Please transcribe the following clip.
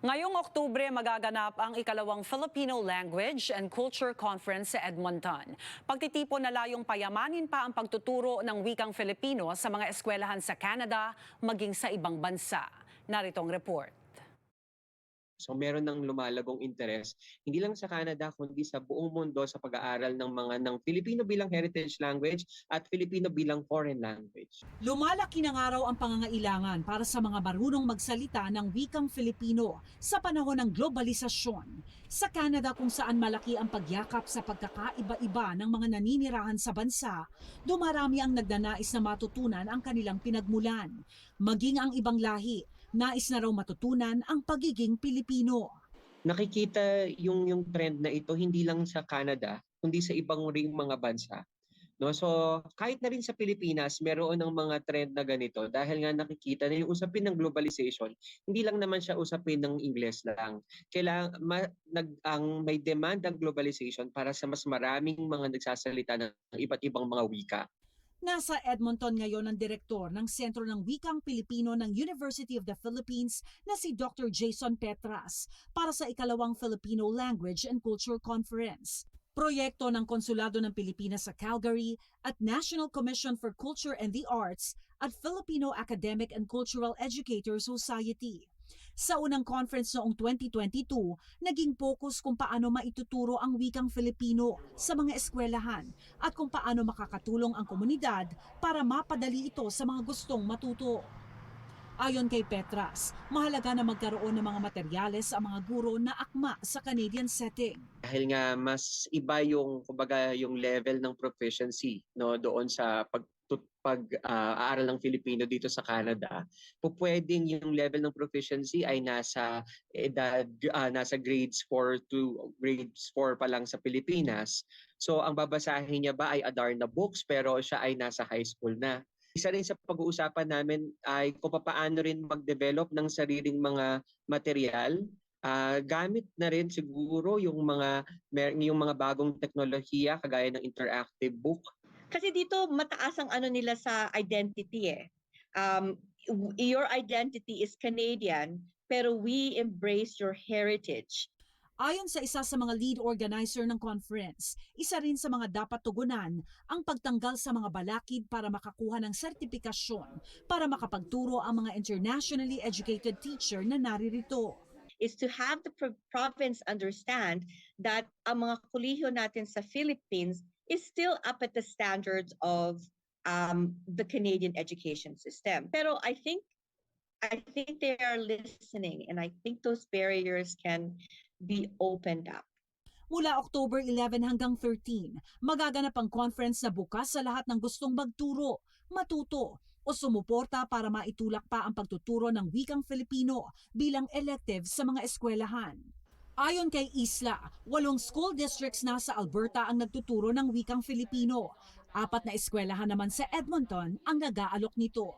Ngayong Oktubre magaganap ang ikalawang Filipino Language and Culture Conference sa Edmonton. Pagtitipon na layong payamanin pa ang pagtuturo ng wikang Filipino sa mga eskwelahan sa Canada maging sa ibang bansa. Narito ang report. So meron ng lumalagong interes hindi lang sa Canada kundi sa buong mundo sa pag-aaral ng Filipino bilang heritage language at Filipino bilang foreign language. Lumalaki ng araw ang pangangailangan para sa mga marunong magsalita ng wikang Filipino sa panahon ng globalisasyon. Sa Canada kung saan malaki ang pagyakap sa pagkakaiba-iba ng mga naninirahan sa bansa, dumarami ang nagnanais na matutunan ang kanilang pinagmulan. Maging ang ibang lahi, nais na raw matutunan ang pagiging Pilipino. Nakikita yung trend na ito hindi lang sa Canada kundi sa ibang ring mga bansa. No, so kahit na rin sa Pilipinas, meron ng mga trend na ganito dahil nga nakikita na yung usapin ng globalization, hindi lang naman siya usapin ng Ingles lang. Ang may demand ng globalization para sa mas maraming mga nagsasalita ng iba't ibang mga wika. Nasa Edmonton ngayon ang direktor ng Sentro ng Wikang Pilipino ng University of the Philippines na si Dr. Jason Petras para sa ikalawang Filipino Language and Culture Conference. Proyekto ng Konsulado ng Pilipinas sa Calgary at National Commission for Culture and the Arts at Filipino Academic and Cultural Educators Society. Sa unang conference noong 2022, naging focus kung paano maituturo ang wikang Filipino sa mga eskwelahan at kung paano makakatulong ang komunidad para mapadali ito sa mga gustong matuto. Ayon kay Petras, mahalaga na magkaroon ng mga materyales ang mga guro na akma sa Canadian setting. Dahil nga mas iba yung kumbaga yung level ng proficiency no doon sa pag-aaral ng Filipino dito sa Canada, pwedeng yung level ng proficiency ay nasa edad nasa grades 4 to grades 4 pa lang sa Pilipinas. So ang babasahin niya ba ay Adarna books pero siya ay nasa high school na. Isa rin sa pag-uusapan namin ay kung paano rin mag-develop ng sariling mga material. Gamit na rin siguro yung mga bagong teknolohiya kagaya ng interactive book. Kasi dito mataas ang ano nila sa identity eh. Your identity is Canadian pero we embrace your heritage. Ayon sa isa sa mga lead organizer ng conference, isa rin sa mga dapat tugunan ang pagtanggal sa mga balakid para makakuha ng sertipikasyon para makapagturo ang mga internationally educated teacher na naririto. Is to have the province understand that ang mga kolehiyo natin sa Philippines is still up at the standards of the Canadian education system. Pero I think they are listening and I think those barriers can be opened up. Mula October 11 hanggang 13, magaganap ang conference na bukas sa lahat ng gustong magturo, matuto o sumuporta para maitulak pa ang pagtuturo ng wikang Filipino bilang elective sa mga eskwelahan. Ayon kay Isla, 8 school districts na sa Alberta ang nagtuturo ng wikang Filipino. 4 na eskwelahan naman sa Edmonton ang nag-aalok nito.